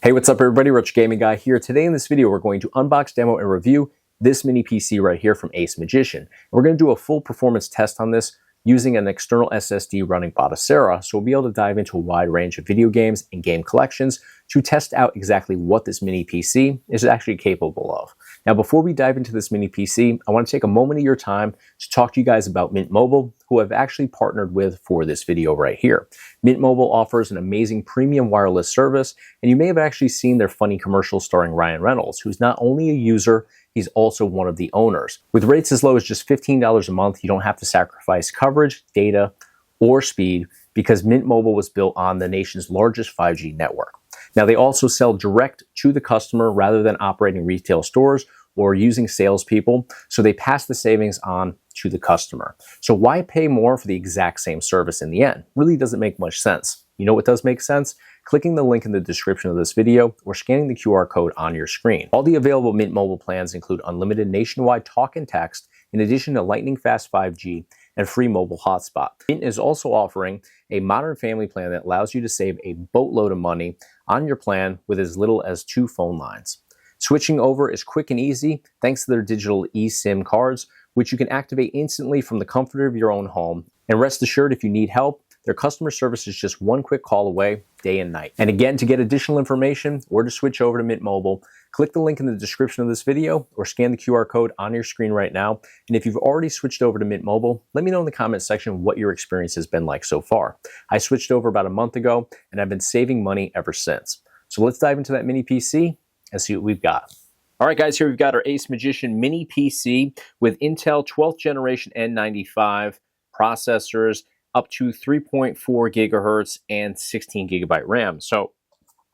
Hey, what's up everybody? Rich Gaming Guy here. Today in this video, we're going to unbox, demo, and review this mini PC right here from ACEMAGICIan. We're going to do a full performance test on this using an external SSD running Batocera, so we'll be able to dive into a wide range of video games and game collections to test out exactly what this mini PC is actually capable of. Now, before we dive into this mini PC, I want to take a moment of your time to talk to you guys about Mint Mobile, who I've actually partnered with for this video right here. Mint Mobile offers an amazing premium wireless service, and you may have actually seen their funny commercial starring Ryan Reynolds, who's not only a user, he's also one of the owners. With rates as low as just $15 a month, you don't have to sacrifice coverage, data, or speed because Mint Mobile was built on the nation's largest 5G network. Now, they also sell direct to the customer rather than operating retail stores or using salespeople, so they pass the savings on to the customer. So why pay more for the exact same service in the end? Really doesn't make much sense. You know what does make sense? Clicking the link in the description of this video or scanning the QR code on your screen. All the available Mint Mobile plans include unlimited nationwide talk and text, in addition to lightning fast 5G and free mobile hotspot. Mint is also offering a modern family plan that allows you to save a boatload of money on your plan with as little as 2 phone lines. Switching over is quick and easy thanks to their digital eSIM cards, which you can activate instantly from the comfort of your own home. And rest assured, if you need help, their customer service is just one quick call away, day and night. And again, to get additional information or to switch over to Mint Mobile, click the link in the description of this video or scan the QR code on your screen right now. And if you've already switched over to Mint Mobile, let me know in the comment section what your experience has been like so far. I switched over about a month ago and I've been saving money ever since. So let's dive into that mini PC and see what we've got. All right, guys, here we've got our ACEMAGICIan Mini PC with Intel 12th generation N95 processors, up to 3.4 gigahertz and 16 gigabyte RAM. So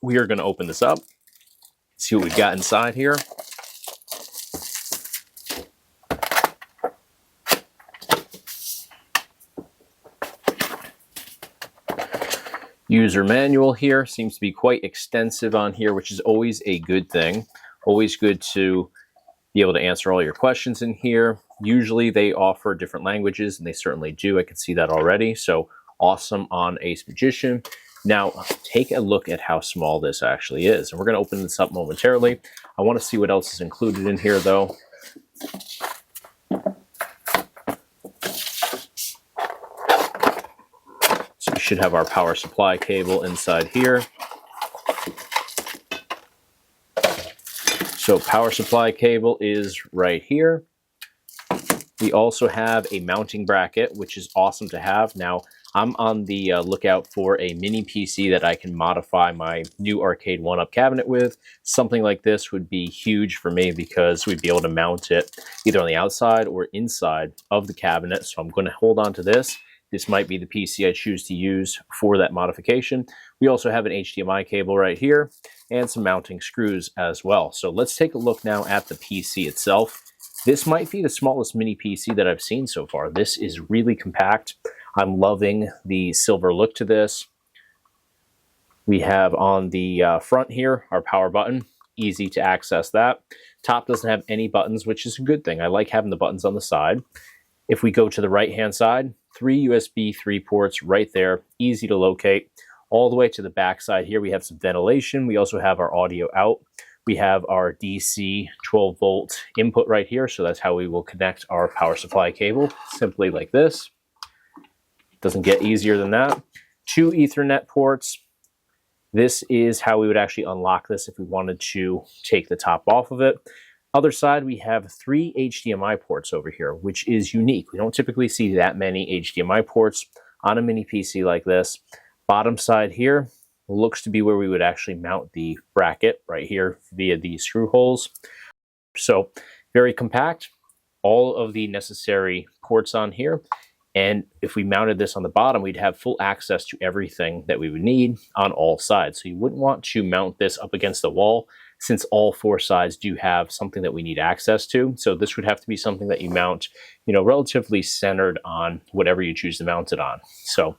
we are going to open this up, see what we've got inside here. User manual here seems to be quite extensive on here, which is always a good thing. Always good to be able to answer all your questions in here. Usually they offer different languages, and they certainly do. I can see that already. So awesome on ACEMAGICIan. Now, take a look at how small this actually is. And we're going to open this up momentarily. I want to see what else is included in here, though. So we should have our power supply cable inside here. So power supply cable is right here. We also have a mounting bracket, which is awesome to have. Now, I'm on the lookout for a mini PC that I can modify my new Arcade 1-Up cabinet with. Something like this would be huge for me because we'd be able to mount it either on the outside or inside of the cabinet. So I'm going to hold on to this. This might be the PC I choose to use for that modification. We also have an HDMI cable right here and some mounting screws as well. So let's take a look now at the PC itself. This might be the smallest mini PC that I've seen so far. This is really compact. I'm loving the silver look to this. We have on the front here our power button. Easy to access that. Top doesn't have any buttons, which is a good thing. I like having the buttons on the side. If we go to the right-hand side, 3 USB 3 ports right there, easy to locate. All the way to the back side here, we have some ventilation. We also have our audio out. We have our DC 12-volt input right here, so that's how we will connect our power supply cable, simply like this. Doesn't get easier than that. 2 Ethernet ports. This is how we would actually unlock this if we wanted to take the top off of it. Other side, we have 3 HDMI ports over here, which is unique. We don't typically see that many HDMI ports on a mini PC like this. Bottom side here looks to be where we would actually mount the bracket right here via these screw holes. So very compact, all of the necessary ports on here. And if we mounted this on the bottom, we'd have full access to everything that we would need on all sides. So you wouldn't want to mount this up against the wall, since all 4 sides do have something that we need access to. So this would have to be something that you mount, relatively centered on whatever you choose to mount it on. So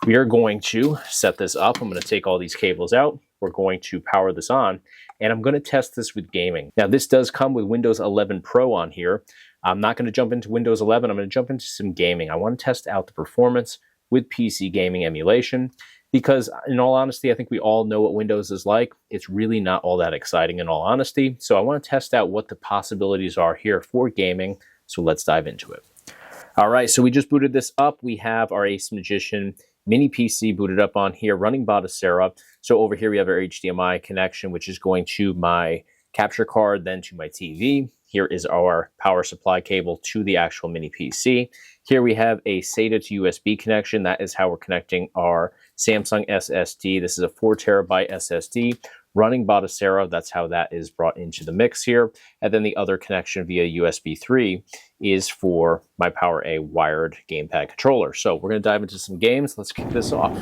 we are going to set this up. I'm going to take all these cables out. We're going to power this on, and I'm going to test this with gaming. Now, this does come with Windows 11 Pro on here. I'm not going to jump into Windows 11. I'm going to jump into some gaming. I want to test out the performance with PC gaming emulation. because in all honesty, I think we all know what Windows is like. It's really not all that exciting in all honesty. So I want to test out what the possibilities are here for gaming. So let's dive into it. All right, so we just booted this up. We have our ACEMAGICIAN Mini PC booted up on here, running Batocera. So over here we have our HDMI connection, which is going to my capture card, then to my TV. Here is our power supply cable to the actual Mini PC. Here we have a SATA to USB connection. That is how we're connecting our Samsung SSD. This is a 4 terabyte SSD running Batocera. That's how that is brought into the mix here. And then the other connection via USB 3 is for my Power A wired gamepad controller. So we're going to dive into some games. Let's kick this off.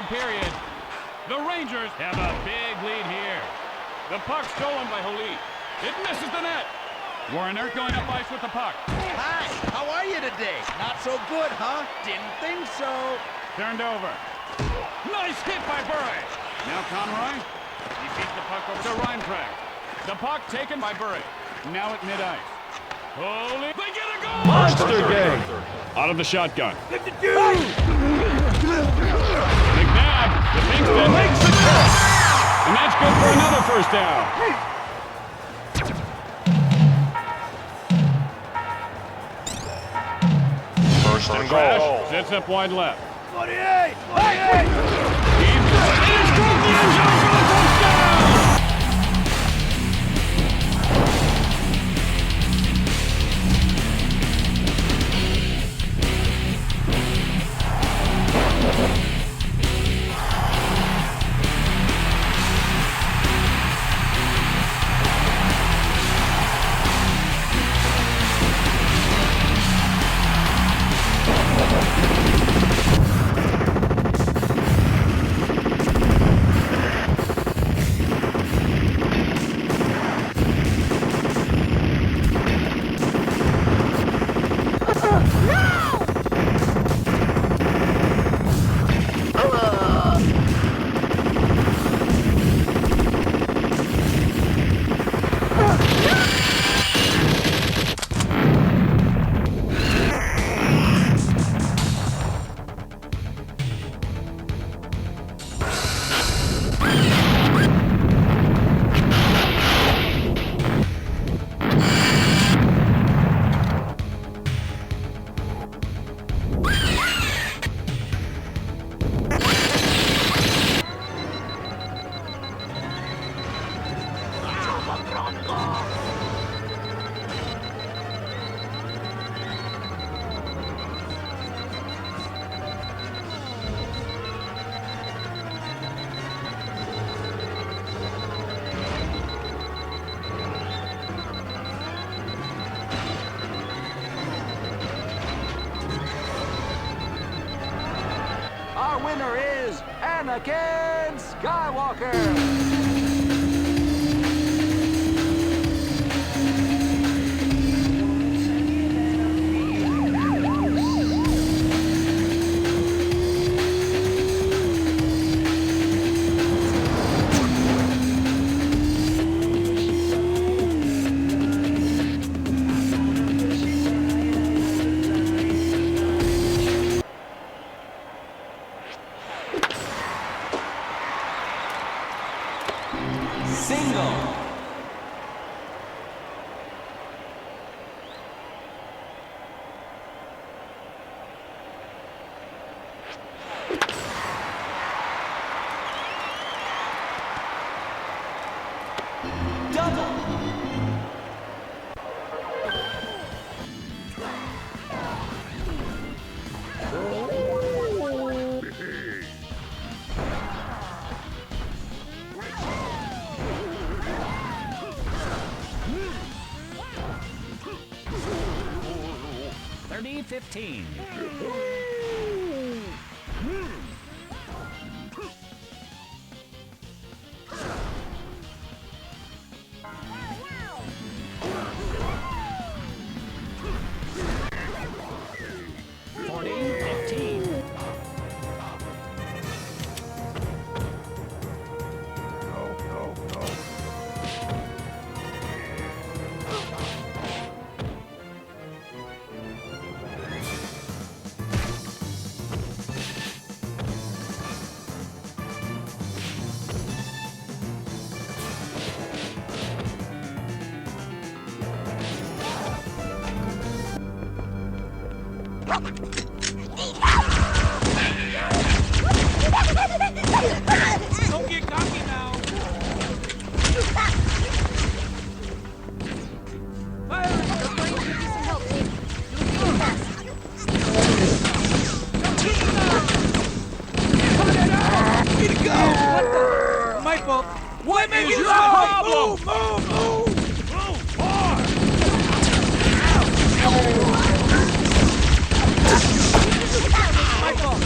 Period. The Rangers have a big lead here. The puck stolen by Holy. It misses the net. Warner going up ice with the puck. Hi, how are you today? Not so good, huh? Didn't think so. Turned over. Nice hit by Burray. Now Conroy. He beats the puck over to Reintracht. The puck taken by Burray. Now at mid-ice. Holy. They get a goal! Monster game! Out of the shotgun. McNabb, the Pinkston makes the catch. And that's good for another first down. First and goal. Sets up wide left. 48! 48! He's struck the end zone for the touchdown! Anakin Skywalker! Single. Double. $30-15. Don't get cocky now. Way to go! What the? My fault. What is your problem? Move, move, move! Move hard. My fault.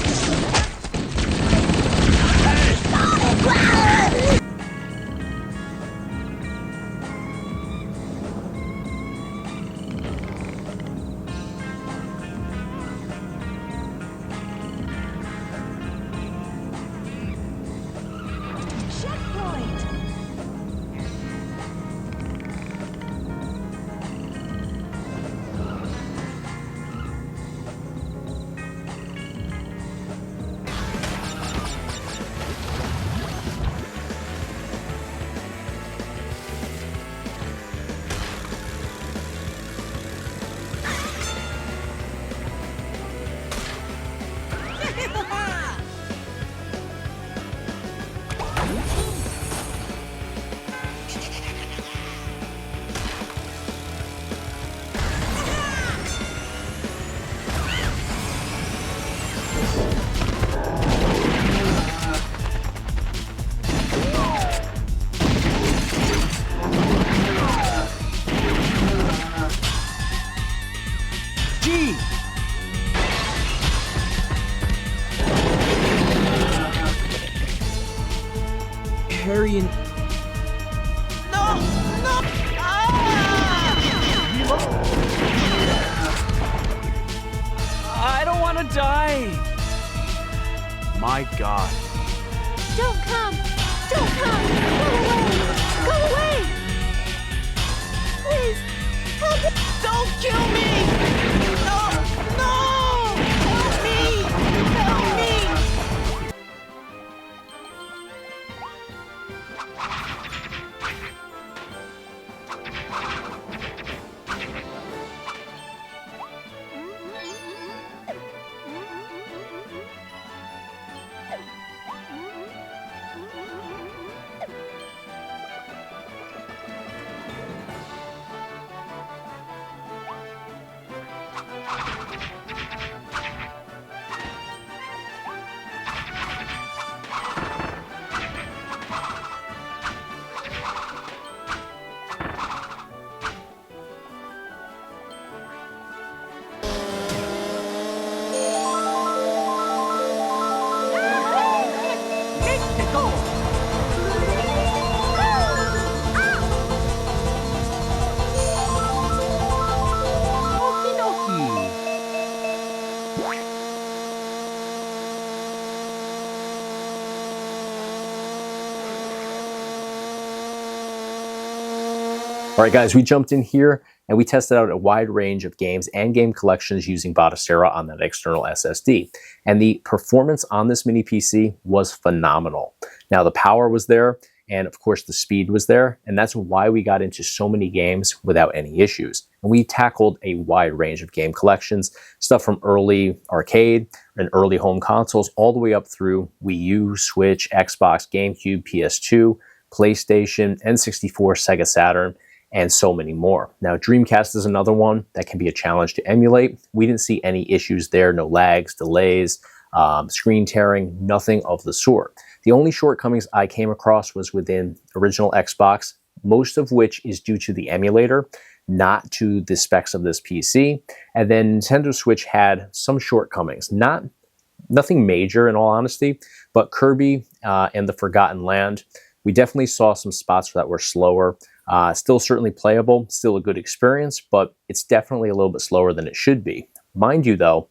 Harry and... No! No! I don't want to die! My God. Don't come! Don't come! Go away! Go away! Please! Help me! Don't kill me! No! No! Help me! Help me! All right, guys, we jumped in here and we tested out a wide range of games and game collections using Batocera on that external SSD. And the performance on this mini PC was phenomenal. Now, the power was there, and of course the speed was there, and that's why we got into so many games without any issues. And we tackled a wide range of game collections, stuff from early arcade and early home consoles all the way up through Wii U, Switch, Xbox, Gamecube, PS2, PlayStation, N64, Sega Saturn, and so many more. Now, Dreamcast is another one that can be a challenge to emulate. We didn't see any issues there, no lags, delays, screen tearing, nothing of the sort. The only shortcomings I came across was within original Xbox, most of which is due to the emulator, not to the specs of this PC. And then Nintendo Switch had some shortcomings, nothing major in all honesty, but Kirby and the Forgotten Land, we definitely saw some spots that were slower. Still certainly playable, still a good experience, but it's definitely a little bit slower than it should be. Mind you though,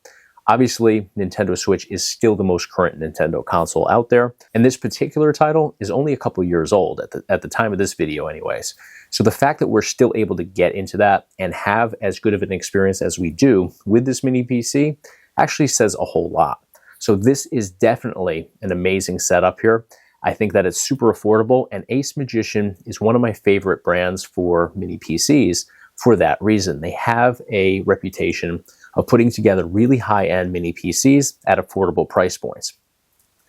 obviously Nintendo Switch is still the most current Nintendo console out there, and this particular title is only a couple years old at the time of this video anyways. So the fact that we're still able to get into that and have as good of an experience as we do with this mini PC actually says a whole lot. So this is definitely an amazing setup here. I think that it's super affordable, and ACEMAGICIAN is one of my favorite brands for mini PCs for that reason. They have a reputation of putting together really high-end mini PCs at affordable price points.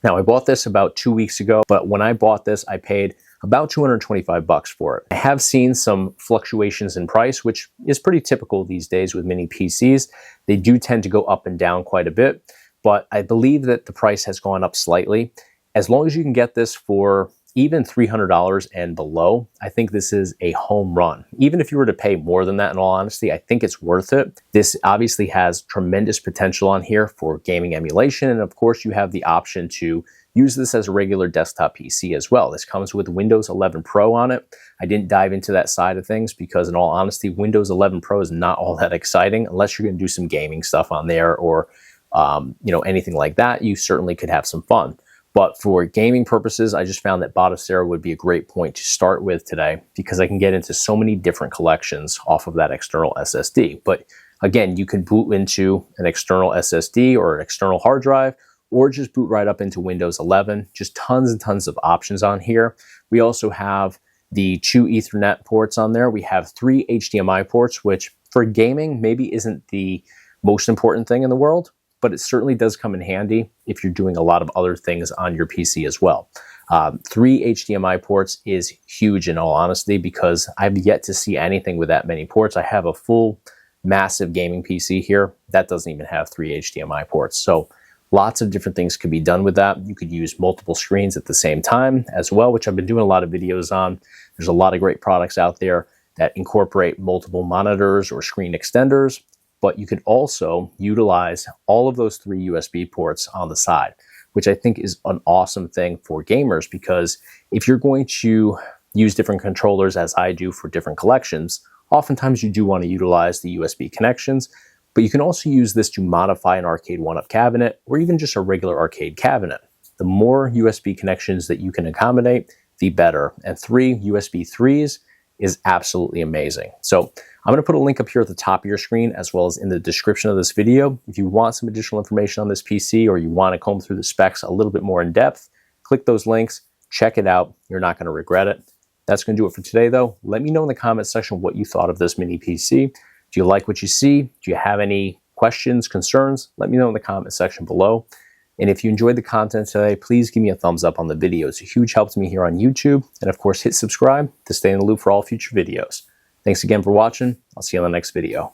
Now, I bought this about 2 weeks ago, but when I bought this, I paid about $225 for it. I have seen some fluctuations in price, which is pretty typical these days with mini PCs. They do tend to go up and down quite a bit, but I believe that the price has gone up slightly. As long as you can get this for even $300 and below, I think this is a home run. Even if you were to pay more than that, in all honesty, I think it's worth it. This obviously has tremendous potential on here for gaming emulation, and of course you have the option to use this as a regular desktop PC as well. This comes with Windows 11 Pro on it. I didn't dive into that side of things because in all honesty, Windows 11 Pro is not all that exciting unless you're gonna do some gaming stuff on there or anything like that. You certainly could have some fun. But for gaming purposes, I just found that Batocera would be a great point to start with today because I can get into so many different collections off of that external SSD. But again, you can boot into an external SSD or an external hard drive, or just boot right up into Windows 11. Just tons and tons of options on here. We also have the 2 Ethernet ports on there. We have 3 HDMI ports, which for gaming maybe isn't the most important thing in the world, but it certainly does come in handy if you're doing a lot of other things on your PC as well. 3 HDMI ports is huge in all honesty because I've yet to see anything with that many ports. I have a full massive gaming PC here that doesn't even have 3 HDMI ports. So lots of different things could be done with that. You could use multiple screens at the same time as well, which I've been doing a lot of videos on. There's a lot of great products out there that incorporate multiple monitors or screen extenders, but you could also utilize all of those 3 USB ports on the side, which I think is an awesome thing for gamers because if you're going to use different controllers as I do for different collections, oftentimes you do want to utilize the USB connections, but you can also use this to modify an arcade 1-up cabinet or even just a regular arcade cabinet. The more USB connections that you can accommodate, the better. And 3 USB 3s is absolutely amazing. So I'm going to put a link up here at the top of your screen as well as in the description of this video. If you want some additional information on this PC or you want to comb through the specs a little bit more in depth, click those links, check it out. You're not going to regret it. That's going to do it for today though. Let me know in the comment section what you thought of this mini PC. Do you like what you see? Do you have any questions, concerns? Let me know in the comment section below. And if you enjoyed the content today, please give me a thumbs up on the video. It's a huge help to me here on YouTube. And of course, hit subscribe to stay in the loop for all future videos. Thanks again for watching. I'll see you on the next video.